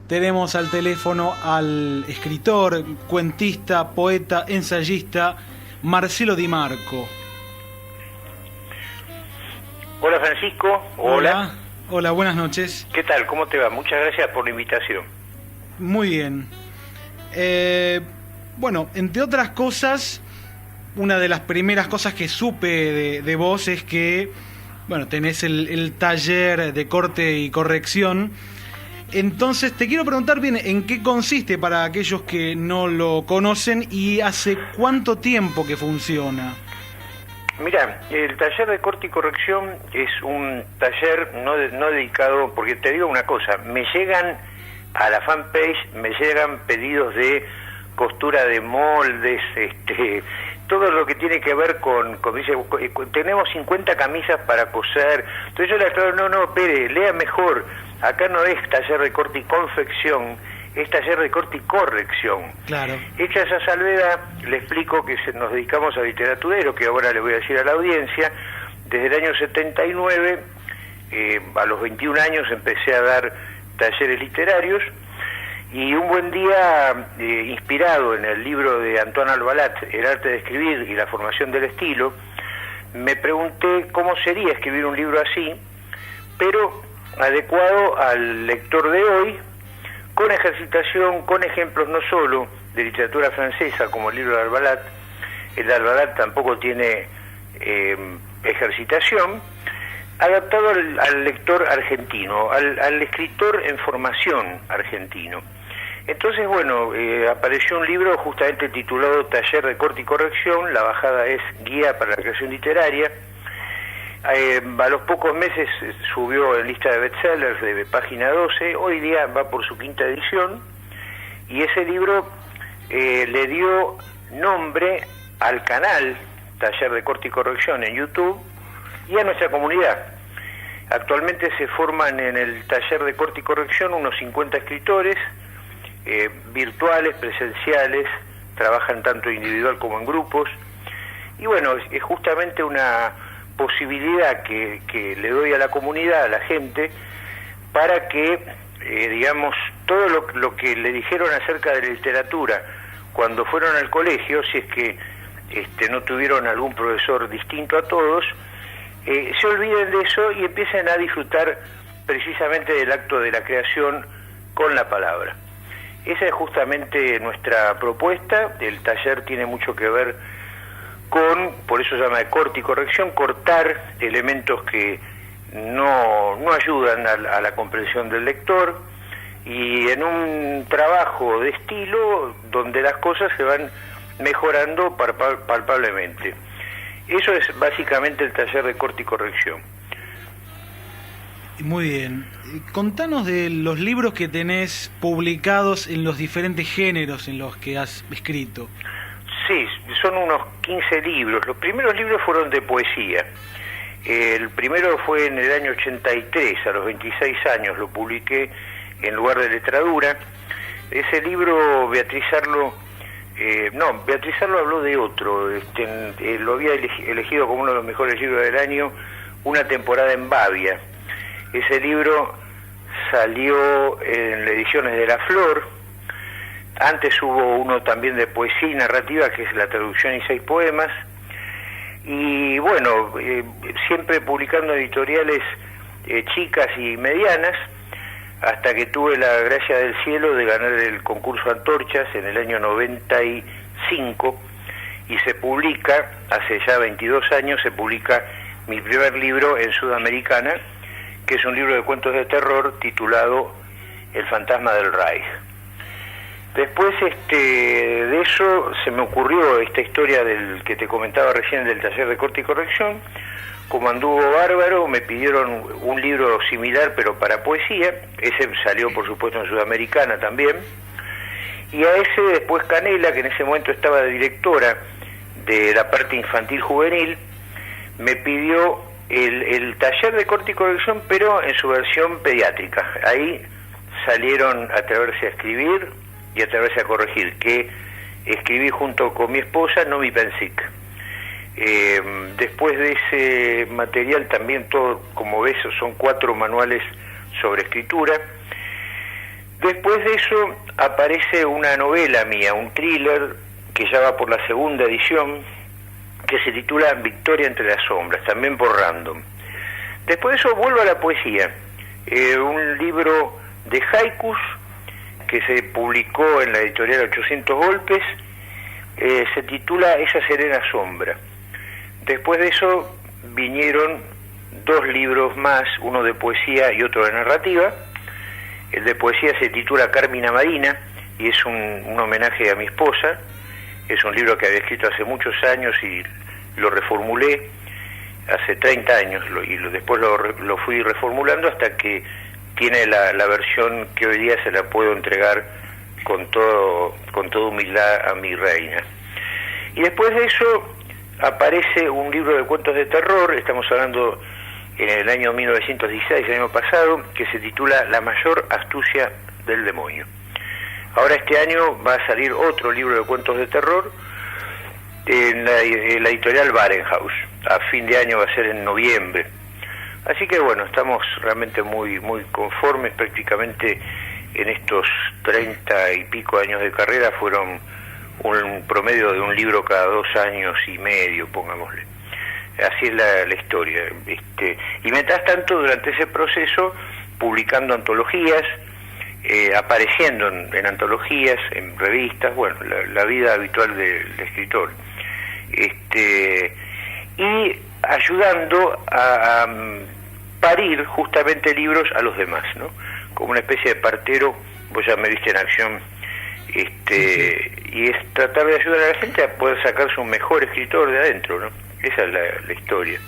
Tenemos al teléfono al escritor, cuentista, poeta, ensayista, Marcelo Di Marco. Hola Francisco. Hola. Hola, buenas noches. ¿Qué tal? ¿Cómo te va? Muchas gracias por la invitación. Muy bien. Bueno, entre otras cosas, una de las primeras cosas que supe de vos es que, bueno, tenés el taller de corte y corrección. Entonces te quiero preguntar bien en qué consiste para aquellos que no lo conocen y hace cuánto tiempo que funciona. Mira, el taller de corte y corrección es un taller no dedicado, porque te digo una cosa, me llegan a la fanpage, me llegan pedidos de costura de moldes, todo lo que tiene que ver con dice, tenemos 50 camisas para coser. Entonces yo le aclaro, no, espere, lea mejor, acá no es taller de corte y confección, es taller de corte y corrección. Claro. Hecha esa salvedad, le explico que nos dedicamos a literaturero, que ahora le voy a decir a la audiencia. Desde el año 79, a los 21 años empecé a dar talleres literarios, y un buen día, inspirado en el libro de Antoine Albalat, El arte de escribir y la formación del estilo, me pregunté cómo sería escribir un libro así, pero adecuado al lector de hoy, con ejercitación, con ejemplos no solo de literatura francesa como el libro de Albalat. El de Albalat tampoco tiene ejercitación, adaptado al lector argentino, al escritor en formación argentino. Entonces, bueno, apareció un libro justamente titulado Taller de corte y corrección, la bajada es Guía para la creación literaria. A los pocos meses subió en lista de bestsellers de página 12, hoy día va por su 5ª edición, y ese libro le dio nombre al canal Taller de corte y corrección en YouTube y a nuestra comunidad. Actualmente se forman en el taller de corte y corrección unos 50 escritores, virtuales, presenciales, trabajan tanto individual como en grupos, y bueno, es justamente una posibilidad que le doy a la comunidad, a la gente, para que, digamos, todo lo que le dijeron acerca de la literatura cuando fueron al colegio, si es que no tuvieron algún profesor distinto a todos, se olviden de eso y empiecen a disfrutar precisamente del acto de la creación con la palabra. Esa es justamente nuestra propuesta. El taller tiene mucho que ver con, por eso se llama de corte y corrección, cortar elementos que no ayudan a la comprensión del lector, y en un trabajo de estilo donde las cosas se van mejorando palpablemente. Eso es básicamente el taller de corte y corrección. Muy bien. Contanos de los libros que tenés publicados en los diferentes géneros en los que has escrito. Sí, son unos 15 libros. Los primeros libros fueron de poesía. El primero fue en el año 83, a los 26 años lo publiqué en Lugar de Letradura. Ese libro, Beatriz Arlo habló de otro, lo había elegido como uno de los mejores libros del año, Una temporada en Bavia. Ese libro salió en las ediciones de La Flor. Antes hubo uno también de poesía y narrativa, que es La traducción y 6 poemas. Y bueno, siempre publicando editoriales chicas y medianas, hasta que tuve la gracia del cielo de ganar el concurso Antorchas en el año 95, y se publica, hace ya 22 años, se publica mi primer libro en Sudamericana, que es un libro de cuentos de terror titulado El fantasma del Reich. Después de eso se me ocurrió esta historia del que te comentaba recién, del taller de corte y corrección. Como anduvo bárbaro, me pidieron un libro similar pero para poesía. Ese salió por supuesto en Sudamericana también, y a ese después Canela, que en ese momento estaba de directora de la parte infantil juvenil, me pidió el taller de corte y corrección pero en su versión pediátrica. Ahí salieron Atreverse a escribir y Atreverse a corregir, que escribí junto con mi esposa, Nomi Pensic. Después de ese material también todo, como ves, son 4 manuales sobre escritura. Después de eso aparece una novela mía, un thriller que ya va por la segunda edición, que se titula Victoria entre las sombras, también por Random. Después de eso vuelvo a la poesía, un libro de haikus que se publicó en la editorial 800 Golpes, se titula Esa serena sombra. Después de eso vinieron 2 libros más, uno de poesía y otro de narrativa. El de poesía se titula Carmina Marina y es un homenaje a mi esposa. Es un libro que había escrito hace muchos años y lo reformulé hace 30 años después lo fui reformulando hasta que tiene la versión que hoy día se la puedo entregar con toda humildad a mi reina. Y después de eso aparece un libro de cuentos de terror, estamos hablando en el año 1916, el año pasado, que se titula La mayor astucia del demonio. Ahora este año va a salir otro libro de cuentos de terror en la editorial Barenhaus. A fin de año va a ser en noviembre. Así que bueno, estamos realmente muy conformes. Prácticamente en estos 30 y pico años de carrera fueron un promedio de un libro cada 2 años y medio, pongámosle. Así es la historia. Y mientras tanto, durante ese proceso, publicando antologías, apareciendo en antologías, en revistas, bueno, la vida habitual del escritor. Y ayudando a parir justamente libros a los demás, ¿no? Como una especie de partero, vos ya me viste en acción, y es tratar de ayudar a la gente a poder sacarse un mejor escritor de adentro, ¿no? Esa es la historia.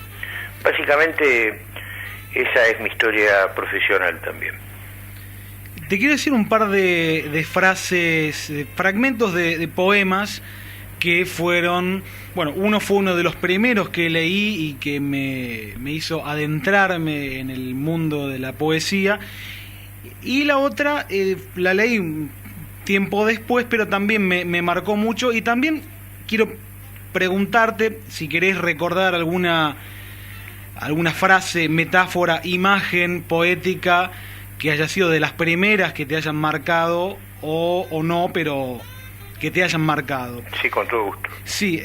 Básicamente, esa es mi historia profesional también. Te quiero decir un par de frases, fragmentos de poemas que fueron, bueno, uno fue uno de los primeros que leí y que me hizo adentrarme en el mundo de la poesía, y la otra la leí un tiempo después, pero también me marcó mucho, y también quiero preguntarte si querés recordar alguna frase, metáfora, imagen poética que haya sido de las primeras que te hayan marcado o no, pero que te hayan marcado. Sí, con todo gusto. Sí,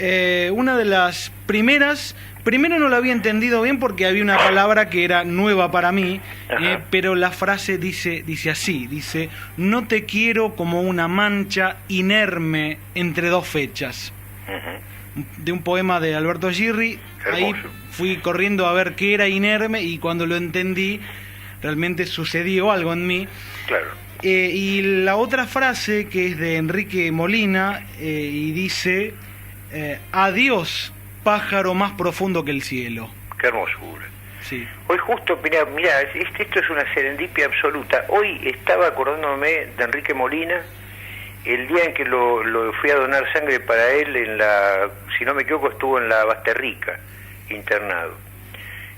una de las primeras, primero no la había entendido bien porque había una palabra que era nueva para mí, pero la frase dice así, dice: no te quiero como una mancha inerme entre 2 fechas. De un poema de Alberto Girri. Hermoso. Ahí fui corriendo a ver qué era inerme y cuando lo entendí, realmente sucedió algo en mí. Claro. Y la otra frase, que es de Enrique Molina, y dice: adiós, pájaro más profundo que el cielo. Qué hermosura. Sí. Hoy justo, mirá, esto es una serendipia absoluta. Hoy estaba acordándome de Enrique Molina, el día en que lo fui a donar sangre para él, si no me equivoco, estuvo en la Basterrica, internado.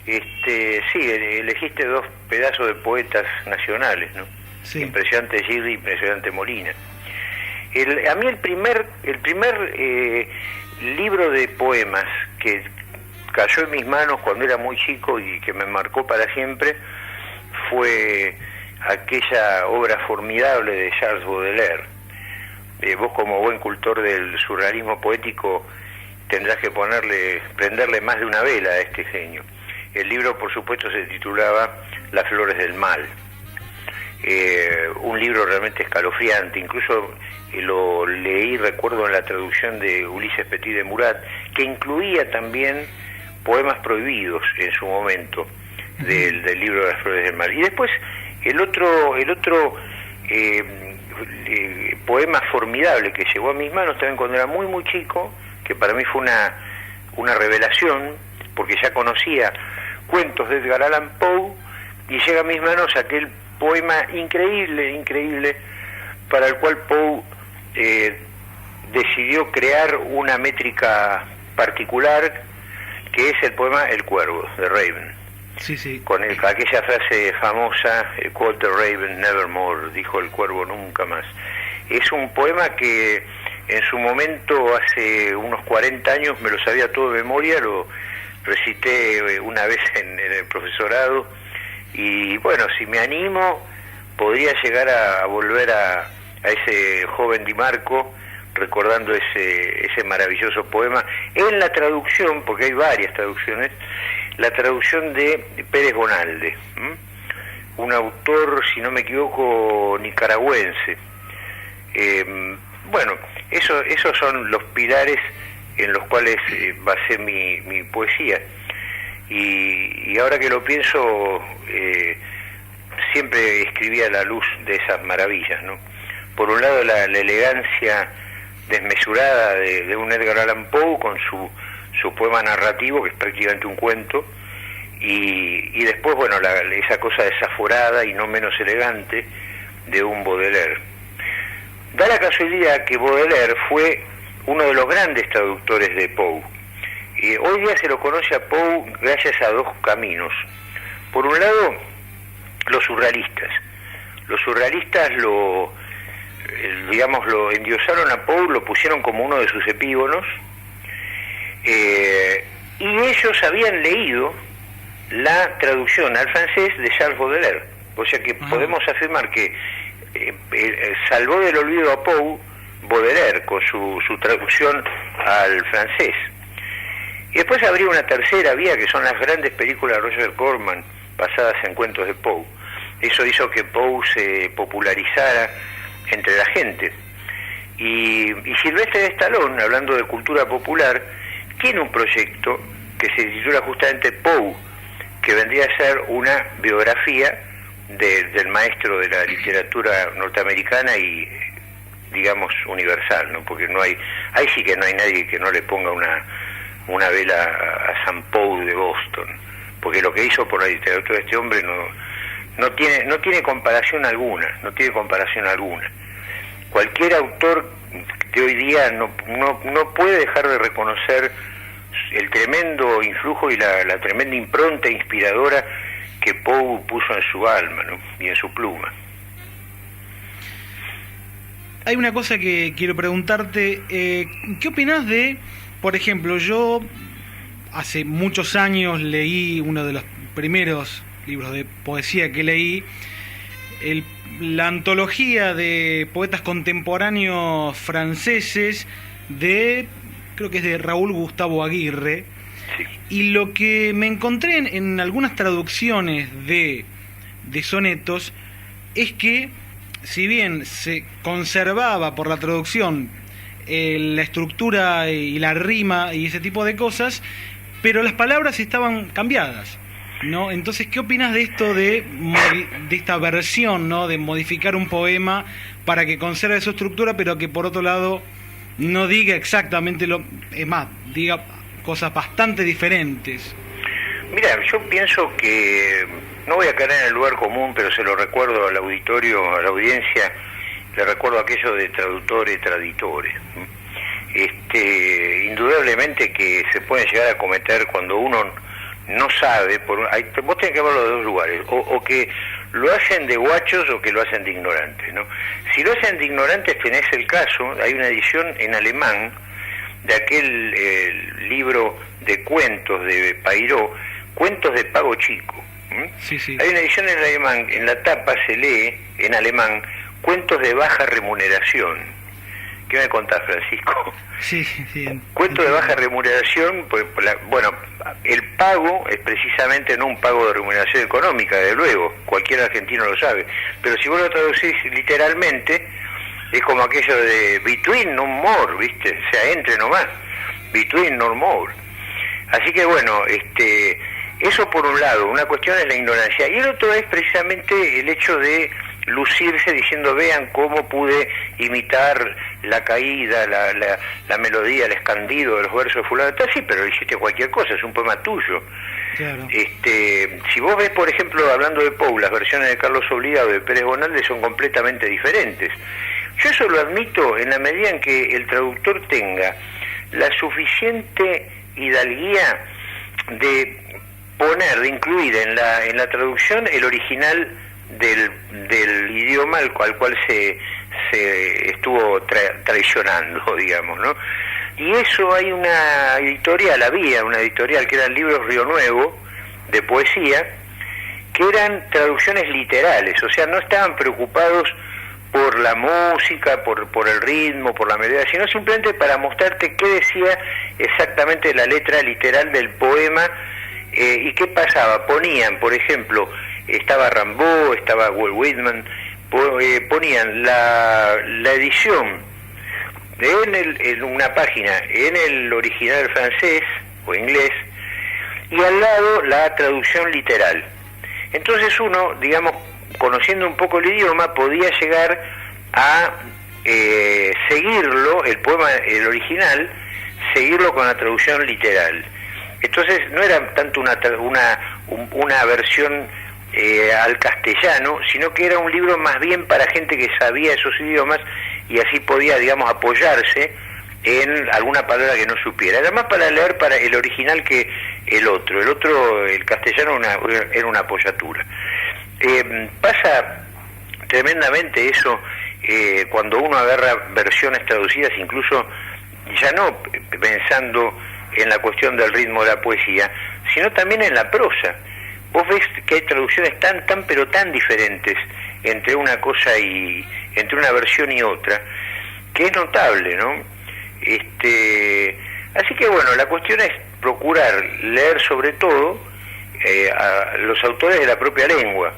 Sí, elegiste 2 pedazos de poetas nacionales, ¿no? Sí. Impresionante Girri, impresionante Molina. A mí el primer libro de poemas que cayó en mis manos cuando era muy chico y que me marcó para siempre fue aquella obra formidable de Charles Baudelaire. Vos, como buen cultor del surrealismo poético, tendrás que prenderle más de una vela a este genio. El libro, por supuesto, se titulaba Las flores del mal. Un libro realmente escalofriante. Incluso lo leí, recuerdo, en la traducción de Ulises Petit de Murat, que incluía también poemas prohibidos en su momento del libro de Las flores del mal. Y después el otro poema formidable que llegó a mis manos también cuando era muy chico, que para mí fue una revelación, porque ya conocía cuentos de Edgar Allan Poe, y llega a mis manos aquel poema increíble, para el cual Poe decidió crear una métrica particular, que es el poema El Cuervo, de Raven. Sí. Con aquella frase famosa, quote the Raven nevermore, dijo el cuervo nunca más. Es un poema que en su momento, hace unos 40 años, me lo sabía todo de memoria, lo recité una vez en el profesorado, y bueno, si me animo, podría llegar a volver a ese joven Di Marco, recordando ese maravilloso poema, en la traducción, porque hay varias traducciones, la traducción de Pérez Bonalde, un autor, si no me equivoco, nicaragüense. Bueno, esos son los pilares en los cuales basé mi poesía. Y ahora que lo pienso, siempre escribía a la luz de esas maravillas, ¿no? Por un lado la elegancia desmesurada de un Edgar Allan Poe con su poema narrativo, que es prácticamente un cuento, y después, bueno, esa cosa desaforada y no menos elegante de un Baudelaire. Da la casualidad que Baudelaire fue uno de los grandes traductores de Poe. Hoy día se lo conoce a Poe gracias a dos caminos. Por un lado, los surrealistas. Los surrealistas lo endiosaron a Poe, lo pusieron como uno de sus epígonos, y ellos habían leído la traducción al francés de Charles Baudelaire. O sea que podemos afirmar que salvó del olvido a Poe Baudelaire con su traducción al francés. Y después habría una tercera vía, que son las grandes películas de Roger Corman basadas en cuentos de Poe. Eso hizo que Poe se popularizara entre la gente. Y Sylvester Stallone, hablando de cultura popular, tiene un proyecto que se titula justamente Poe, que vendría a ser una biografía del maestro de la literatura norteamericana y, digamos, universal, ¿no? Porque ahí sí que no hay nadie que no le ponga una vela a San Poe de Boston, porque lo que hizo por la literatura de este hombre no tiene comparación alguna, Cualquier autor de hoy día no puede dejar de reconocer el tremendo influjo y la tremenda impronta inspiradora que Poe puso en su alma, ¿no? Y en su pluma. Hay una cosa que quiero preguntarte, ¿qué opinás de, por ejemplo, yo hace muchos años leí uno de los primeros libros de poesía que leí, la antología de poetas contemporáneos franceses creo que es de Raúl Gustavo Aguirre, sí. Y lo que me encontré en algunas traducciones de sonetos es que, si bien se conservaba por la traducción la estructura y la rima y ese tipo de cosas, pero las palabras estaban cambiadas, ¿no? Entonces, ¿qué opinas de esto de esta versión, ¿no? De modificar un poema para que conserve su estructura, pero que por otro lado no diga exactamente es más, diga cosas bastante diferentes? Mira, yo pienso que no voy a caer en el lugar común, pero se lo recuerdo al auditorio, a la audiencia, le recuerdo aquello de traductore, traditore. Indudablemente que se puede llegar a cometer cuando uno no sabe, vos tenés que verlo de dos lugares, o que lo hacen de guachos o que lo hacen de ignorantes, ¿no? Si lo hacen de ignorantes, tenés el caso, hay una edición en alemán de aquel libro de cuentos de Pairó, Cuentos de Pago Chico. Sí, sí. Hay una edición en alemán, en la tapa se lee en alemán Cuentos de baja remuneración. ¿Qué me contás, Francisco? Sí, sí. Cuentos de baja remuneración, pues, bueno, el pago es precisamente no un pago de remuneración económica, de luego, cualquier argentino lo sabe, pero si vos lo traducís literalmente, es como aquello de between no more, ¿viste? O sea, entre nomás, between no more. Así que bueno, eso por un lado, una cuestión es la ignorancia, y el otro es precisamente el hecho de lucirse diciendo, vean cómo pude imitar la caída, la melodía, el escandido de los versos de fulano. Sí, pero hiciste cualquier cosa, es un poema tuyo. Claro. Si vos ves, por ejemplo, hablando de Poe, las versiones de Carlos Obligado y de Pérez Bonalde son completamente diferentes. Yo eso lo admito en la medida en que el traductor tenga la suficiente hidalguía de incluir en la traducción el original del idioma al cual se estuvo traicionando, digamos, ¿no? Y eso había una editorial que eran Libros Río Nuevo, de poesía, que eran traducciones literales, o sea, no estaban preocupados por la música, por el ritmo, por la melodía, sino simplemente para mostrarte qué decía exactamente la letra literal del poema y qué pasaba. Ponían, por ejemplo, estaba Rimbaud, estaba Walt Whitman, ponían la edición en una página en el original francés o inglés y al lado la traducción literal. Entonces uno, digamos, conociendo un poco el idioma, podía llegar a seguirlo, el poema, el original, seguirlo con la traducción literal. Entonces no era tanto una versión al castellano, sino que era un libro más bien para gente que sabía esos idiomas y así podía, digamos, apoyarse en alguna palabra que no supiera. Era más para leer para el original que el otro. El castellano era una apoyatura. Pasa tremendamente eso cuando uno agarra versiones traducidas, incluso ya no pensando en la cuestión del ritmo de la poesía, sino también en la prosa. Vos ves que hay traducciones pero tan diferentes entre una cosa y entre una versión y otra, que es notable, ¿no? Así que bueno, la cuestión es procurar leer sobre todo a los autores de la propia lengua.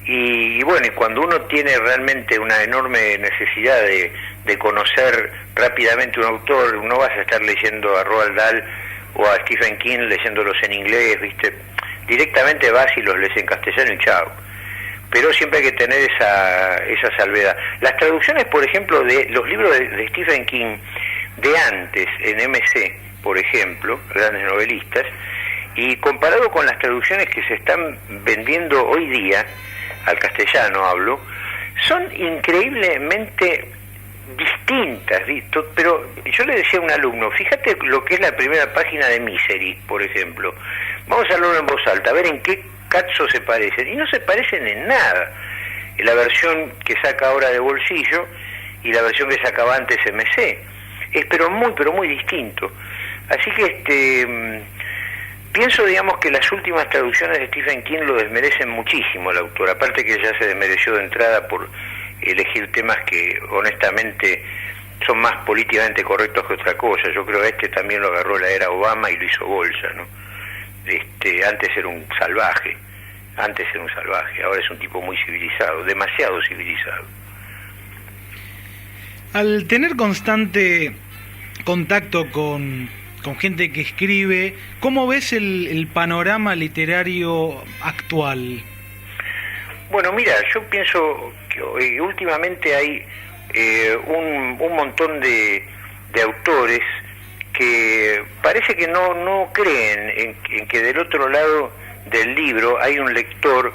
Y bueno, y cuando uno tiene realmente una enorme necesidad de conocer rápidamente un autor, no vas a estar leyendo a Roald Dahl o a Stephen King leyéndolos en inglés, ¿viste? Directamente vas y los lees en castellano y chao. Pero siempre hay que tener esa salvedad. Las traducciones, por ejemplo, de los libros de Stephen King de antes, en MC, por ejemplo, grandes novelistas, y comparado con las traducciones que se están vendiendo hoy día, al castellano hablo, son increíblemente distintas, pero yo le decía a un alumno, fíjate lo que es la primera página de Misery, por ejemplo, vamos a hablarlo en voz alta, a ver en qué caso se parecen, y no se parecen en nada, la versión que saca ahora de bolsillo y la versión que sacaba antes MC, es pero muy distinto, así que pienso, digamos, que las últimas traducciones de Stephen King lo desmerecen muchísimo al autor, aparte que ya se desmereció de entrada por elegir temas que honestamente son más políticamente correctos que otra cosa. Yo creo que también lo agarró la era Obama y lo hizo bolsa, ¿no? Antes era un salvaje, ahora es un tipo muy civilizado, demasiado civilizado. Al tener constante contacto con gente que escribe, ¿cómo ves el panorama literario actual? Bueno, mira, yo pienso que últimamente hay un montón de autores que parece que no creen en que del otro lado del libro hay un lector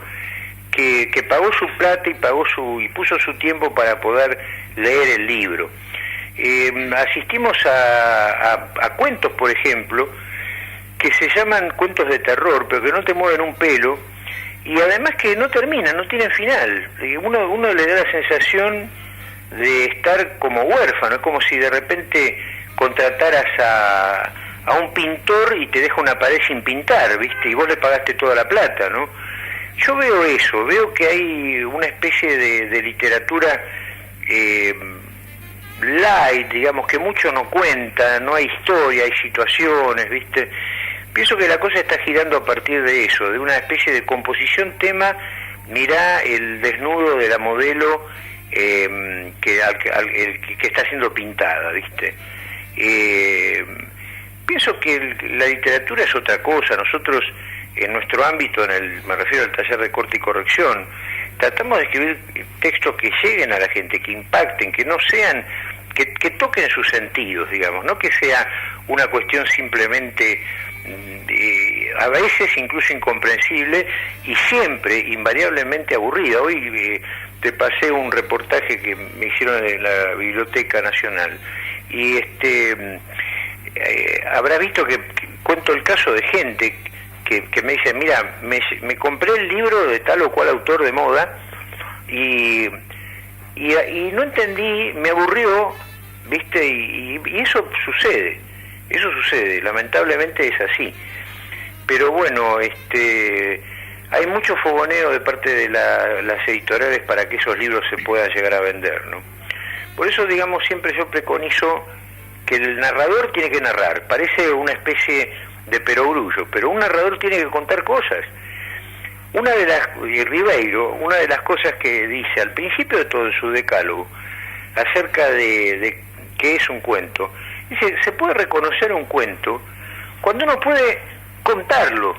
que pagó su plata y puso su tiempo para poder leer el libro. Asistimos a cuentos, por ejemplo, que se llaman cuentos de terror, pero que no te mueven un pelo, y además que no terminan, no tienen final. Uno le da la sensación de estar como huérfano, es como si de repente contrataras a un pintor y te deja una pared sin pintar, ¿viste? Y vos le pagaste toda la plata, ¿no? Yo veo eso, veo que hay una especie de literatura light, digamos, que mucho no cuenta, no hay historia, hay situaciones, ¿viste? Pienso que la cosa está girando a partir de eso, de una especie de composición tema, mirá el desnudo de la modelo que está siendo pintada, ¿viste? Pienso que la literatura es otra cosa. Nosotros, en nuestro ámbito, me refiero al taller de corte y corrección, tratamos de escribir textos que lleguen a la gente, que impacten, que no sean, que toquen sus sentidos, digamos, no que sea una cuestión simplemente a veces incluso incomprensible y siempre invariablemente aburrida. Hoy te pasé un reportaje que me hicieron en la Biblioteca Nacional y habrá visto que cuento el caso de gente que me dice, mira, me compré el libro de tal o cual autor de moda y no entendí, me aburrió, ¿viste? Y eso sucede, lamentablemente es así. Pero bueno, hay mucho fogoneo de parte de las editoriales para que esos libros se puedan llegar a vender, ¿no? Por eso, digamos, siempre yo preconizo que el narrador tiene que narrar. Parece una especie de perogrullo, pero un narrador tiene que contar cosas. Ribeiro, una de las cosas que dice al principio de todo en su decálogo, acerca de qué es un cuento, dice, se puede reconocer un cuento cuando uno puede contarlo,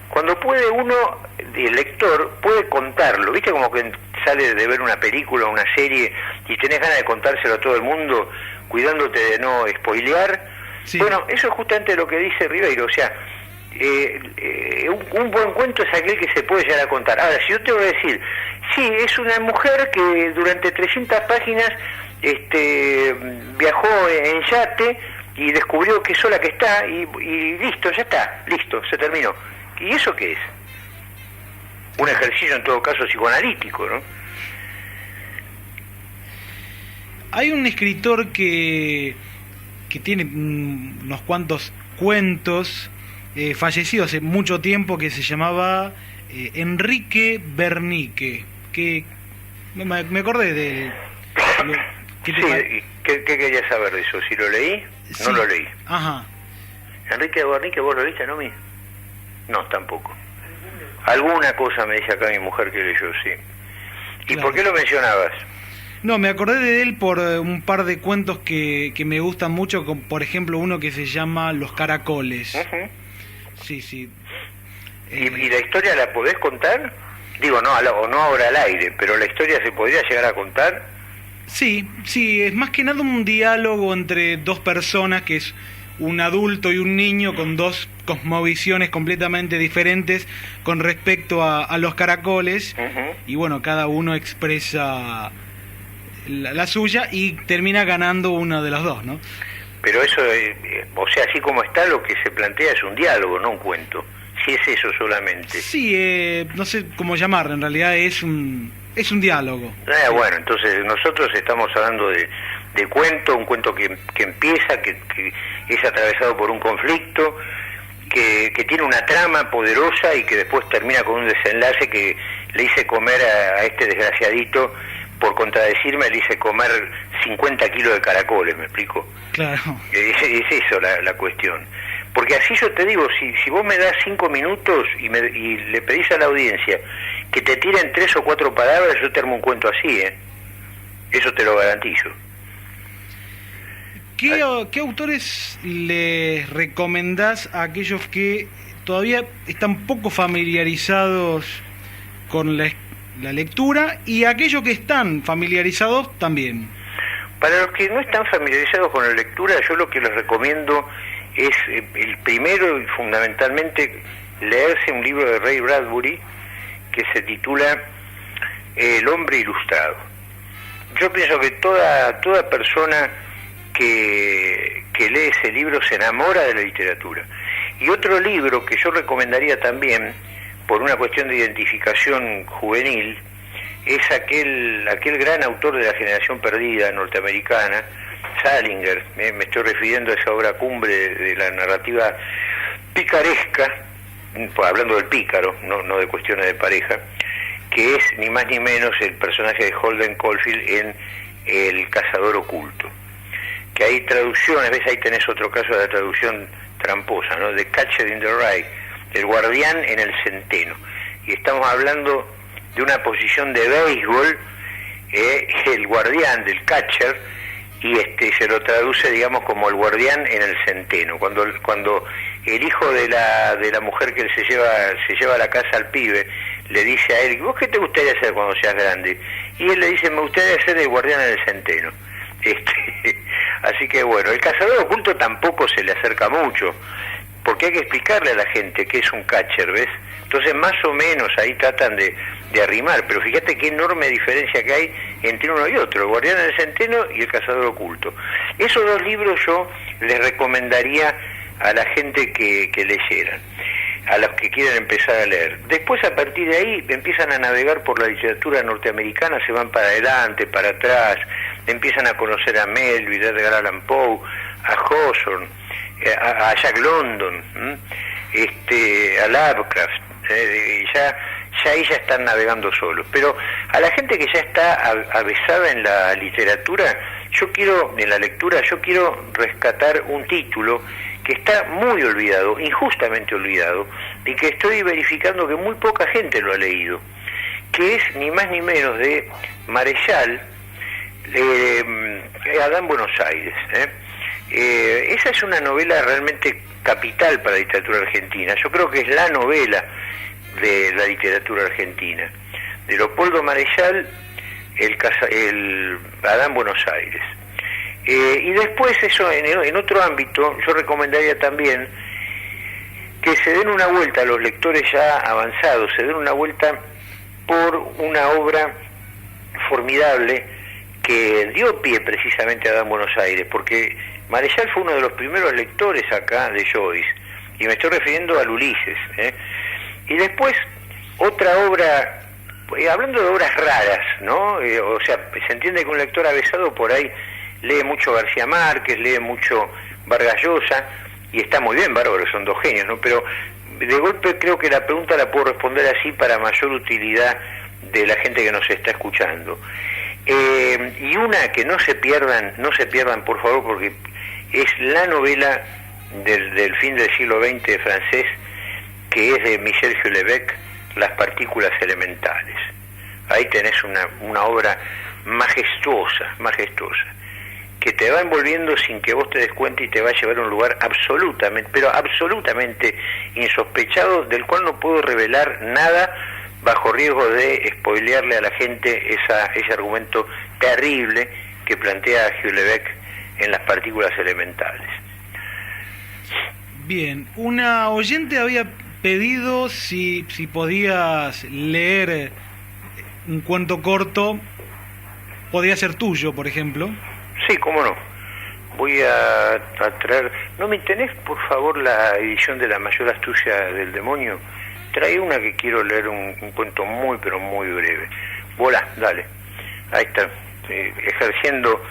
cuando puede uno, el lector, puede contarlo. ¿Viste como que sale de ver una película o una serie y tenés ganas de contárselo a todo el mundo, cuidándote de no spoilear? Sí. Bueno, eso es justamente lo que dice Ribeiro, o sea, un buen cuento es aquel que se puede llegar a contar. Ahora, si yo te voy a decir, sí, es una mujer que durante 300 páginas viajó en yate y descubrió que sola que está y listo, ya está, listo, se terminó. ¿Y eso qué es? Un ejercicio en todo caso psicoanalítico, ¿no? Hay un escritor que tiene unos cuantos cuentos, fallecido hace mucho tiempo, que se llamaba Enrique Bernique, que me acordé de... Sí, ¿qué querías saber de eso? ¿Si lo leí? Sí. No lo leí. Ajá. Enrique Bernique, ¿vos lo leíste, no, mi? No, tampoco. Alguna cosa me dice acá mi mujer que leyó, sí. ¿Y claro, por qué lo mencionabas? No, me acordé de él por un par de cuentos que me gustan mucho, como por ejemplo uno que se llama Los Caracoles. Sí, sí. ¿Y la historia la podés contar? Digo, no ahora al aire, pero la historia se podría llegar a contar. Sí, es más que nada un diálogo entre dos personas, que es un adulto y un niño con dos cosmovisiones completamente diferentes con respecto a los caracoles. Y bueno, cada uno expresa la suya y termina ganando uno de los dos, ¿no? Pero eso, o sea, así como está, lo que se plantea es un diálogo, no un cuento. Si es eso solamente. Sí, no sé cómo llamarlo, en realidad es un diálogo. Bueno, entonces nosotros estamos hablando de cuento, un cuento que empieza, que es atravesado por un conflicto, que tiene una trama poderosa y que después termina con un desenlace que le hice comer a este desgraciadito, por contradecirme, le hice comer 50 kilos de caracoles, ¿me explico? Claro. Es eso la cuestión. Porque así yo te digo, si vos me das 5 minutos y le pedís a la audiencia que te tiren 3 o 4 palabras, yo te armo un cuento así, ¿eh? Eso te lo garantizo. ¿Qué autores les recomendás a aquellos que todavía están poco familiarizados con la lectura y a aquellos que están familiarizados también? Para los que no están familiarizados con la lectura, yo lo que les recomiendo es, el primero y fundamentalmente, leerse un libro de Ray Bradbury que se titula El hombre ilustrado. Yo pienso que toda persona que lee ese libro se enamora de la literatura. Y otro libro que yo recomendaría también, por una cuestión de identificación juvenil, es aquel gran autor de la generación perdida norteamericana, Salinger. Me estoy refiriendo a esa obra cumbre de la narrativa picaresca, hablando del pícaro, no de cuestiones de pareja, que es ni más ni menos el personaje de Holden Caulfield en El cazador oculto. Que hay traducciones, ves, ahí tenés otro caso de la traducción tramposa, ¿no? The Catcher in the Rye, el guardián en el centeno. Y estamos hablando de una posición de béisbol, el guardián del catcher, y se lo traduce, digamos, como el guardián en el centeno. Cuando el hijo de la mujer que se lleva a la casa al pibe le dice a él, ¿vos qué te gustaría hacer cuando seas grande? Y él le dice, me gustaría ser el guardián en el centeno. Así que bueno, el cazador oculto tampoco se le acerca mucho, porque hay que explicarle a la gente qué es un catcher, ¿ves? Entonces más o menos ahí tratan de arrimar, pero fíjate qué enorme diferencia que hay entre uno y otro, el guardián del centeno y el cazador oculto. Esos dos libros yo les recomendaría a la gente que leyeran, a los que quieren empezar a leer. Después, a partir de ahí, empiezan a navegar por la literatura norteamericana, se van para adelante, para atrás, empiezan a conocer a Melville, a Edgar Allan Poe, a Hawthorne, a Jack London, a Lovecraft, ya ya ahí ya están navegando solos. Pero a la gente que ya está avesada en la literatura, en la lectura, yo quiero rescatar un título que está muy olvidado, injustamente olvidado, y que estoy verificando que muy poca gente lo ha leído, que es ni más ni menos de Marechal, Adán Buenos Aires. Esa es una novela realmente capital para la literatura argentina. Yo creo que es la novela de la literatura argentina. De Leopoldo Marechal, el Adán Buenos Aires. Y después eso, en otro ámbito, yo recomendaría también que se den una vuelta a los lectores ya avanzados, se den una vuelta por una obra formidable que dio pie precisamente a Adán Buenos Aires, porque Marechal fue uno de los primeros lectores acá de Joyce, y me estoy refiriendo al Ulises. Y después, otra obra, hablando de obras raras, ¿no? O sea, se entiende que un lector avesado por ahí lee mucho García Márquez, lee mucho Vargas Llosa, y está muy bien, bárbaro, son dos genios, ¿no? Pero de golpe creo que la pregunta la puedo responder así para mayor utilidad de la gente que nos está escuchando. Y una que no se pierdan por favor, porque es la novela del fin del siglo XX francés, que es de Michel Houellebecq, Las partículas elementales. Ahí tenés una obra majestuosa, que te va envolviendo sin que vos te des cuenta y te va a llevar a un lugar absolutamente insospechado, del cual no puedo revelar nada bajo riesgo de spoilearle a la gente ese argumento terrible que plantea Houellebecq en Las partículas elementales. Bien, una oyente había pedido si podías leer un cuento corto, podría ser tuyo, por ejemplo. Sí, cómo no. Voy a traer... ¿No me tenés, por favor, la edición de La mayor astucia del demonio? Trae una que quiero leer, un cuento muy, pero muy breve. Volá, dale. Ahí está. Ejerciendo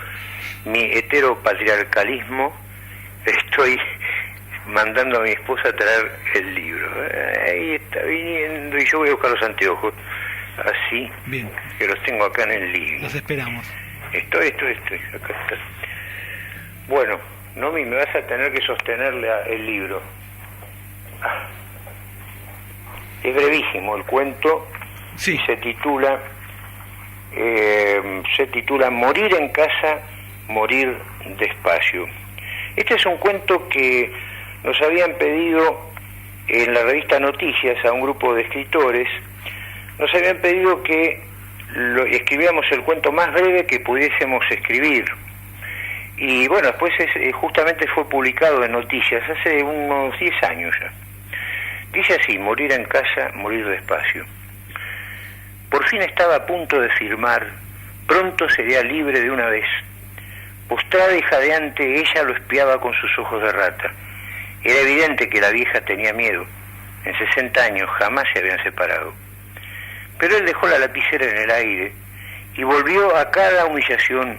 mi heteropatriarcalismo, estoy mandando a mi esposa a traer el libro. Ahí está viniendo, y yo voy a buscar los anteojos. Así. Bien. Que los tengo acá en el living. Los esperamos. Estoy. Acá está. Bueno, Nomi, me vas a tener que sostenerle el libro. Es brevísimo el cuento. Sí. Y se titula Morir en casa, morir despacio. Este es un cuento que nos habían pedido en la revista Noticias a un grupo de escritores. Nos habían pedido que escribiéramos el cuento más breve que pudiésemos escribir. Y bueno, después justamente fue publicado en Noticias hace unos 10 años ya. Dice así: morir en casa, morir despacio. Por fin estaba a punto de firmar, pronto sería libre de una vez. Postrada y jadeante, ella lo espiaba con sus ojos de rata. Era evidente que la vieja tenía miedo. En 60 años jamás se habían separado. Pero él dejó la lapicera en el aire y volvió a cada humillación,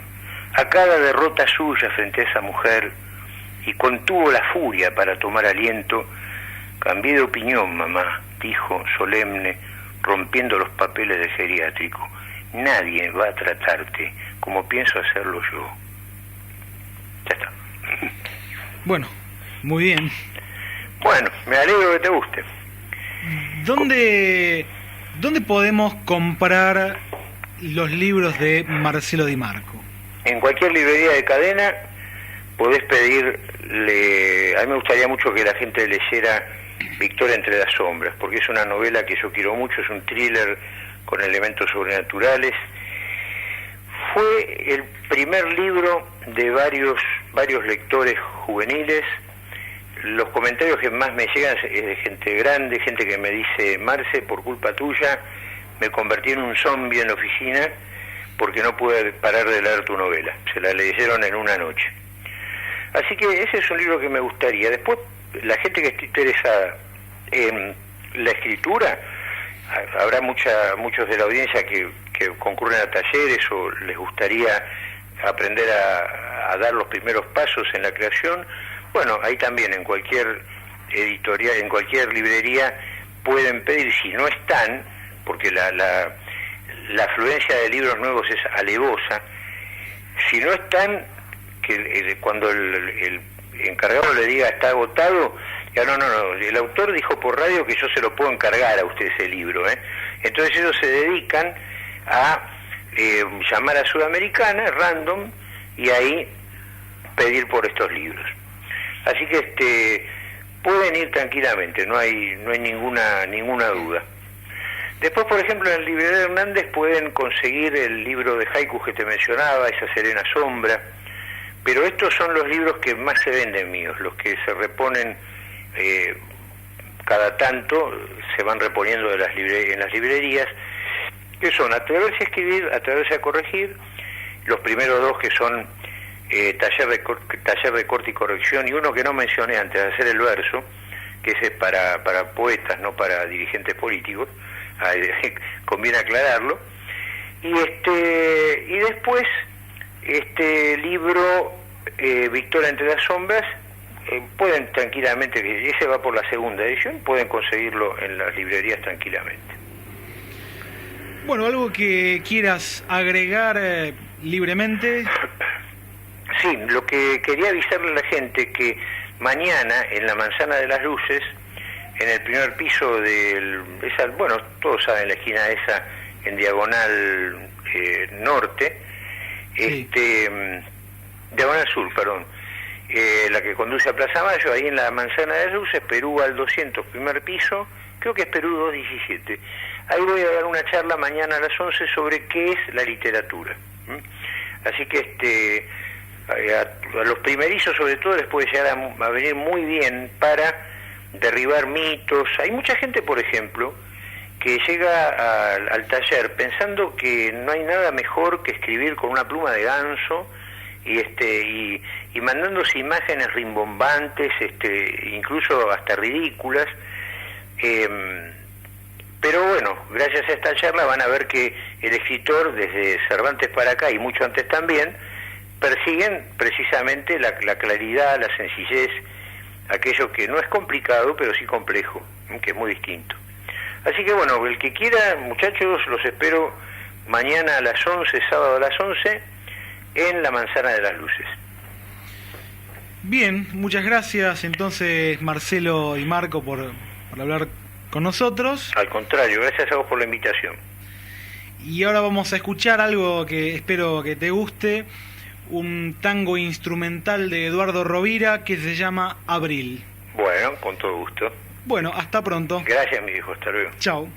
a cada derrota suya frente a esa mujer, y contuvo la furia para tomar aliento. Cambié de opinión, mamá, dijo, solemne, rompiendo los papeles de geriátrico. Nadie va a tratarte como pienso hacerlo yo. Ya está. Bueno, muy bien. Bueno, me alegro que te guste. ¿Dónde podemos comprar los libros de Marcelo Di Marco? En cualquier librería de cadena podés pedirle. A mí me gustaría mucho que la gente leyera Victoria entre las sombras, porque es una novela que yo quiero mucho, es un thriller con elementos sobrenaturales. Fue el primer libro de varios lectores juveniles. Los comentarios que más me llegan es de gente grande, gente que me dice: Marce, por culpa tuya me convertí en un zombie en la oficina porque no pude parar de leer tu novela. Se la leyeron en una noche. Así que ese es un libro que me gustaría. Después, la gente que esté interesada en la escritura, habrá muchos de la audiencia que concurren a talleres o les gustaría aprender a dar los primeros pasos en la creación. Bueno, ahí también en cualquier editorial, en cualquier librería pueden pedir. Si no están, porque la afluencia de libros nuevos es alevosa. Si no están, que cuando el encargado le diga está agotado, ya no, el autor dijo por radio que yo se lo puedo encargar a usted ese libro, ¿eh? Entonces ellos se dedican a llamar a Sudamericana, random, y ahí pedir por estos libros. Así que pueden ir tranquilamente, no hay ninguna duda. Después, por ejemplo, en el Librería Hernández pueden conseguir el libro de haikus que te mencionaba, Esa Serena Sombra, pero estos son los libros que más se venden míos, los que se reponen cada tanto, se van reponiendo en las librerías, que son Atreverse a escribir, Atreverse a corregir, los primeros dos que son taller de corte y corrección, y uno que no mencioné antes de hacer el verso, que ese es para poetas, no para dirigentes políticos, conviene aclararlo, y después este libro Victoria entre las sombras, pueden tranquilamente, ese va por la segunda edición, pueden conseguirlo en las librerías tranquilamente. Bueno, algo que quieras agregar libremente. Sí, lo que quería avisarle a la gente que mañana en la Manzana de las Luces, en el primer piso bueno, todos saben la esquina esa en diagonal norte, Sí. Diagonal sur, perdón, la que conduce a Plaza Mayo, ahí en la Manzana de las Luces, Perú al 200, primer piso, creo que es Perú 217. Ahí voy a dar una charla mañana a las 11 sobre qué es la literatura. Así que a los primerizos sobre todo les puede llegar a venir muy bien para derribar mitos. Hay mucha gente, por ejemplo, que llega al taller pensando que no hay nada mejor que escribir con una pluma de ganso y mandándose imágenes rimbombantes, incluso hasta ridículas. Pero bueno, gracias a esta charla van a ver que el escritor, desde Cervantes para acá y mucho antes también, persiguen precisamente la claridad, la sencillez, aquello que no es complicado, pero sí complejo, que es muy distinto. Así que bueno, el que quiera, muchachos, los espero mañana a las 11, sábado a las 11, en la Manzana de las Luces. Bien, muchas gracias entonces Marcelo y Marco por hablar con nosotros. Al contrario, gracias a vos por la invitación. Y ahora vamos a escuchar algo que espero que te guste, un tango instrumental de Eduardo Rovira que se llama Abril. Bueno, con todo gusto. Bueno, hasta pronto. Gracias, mi hijo, hasta luego. Chao.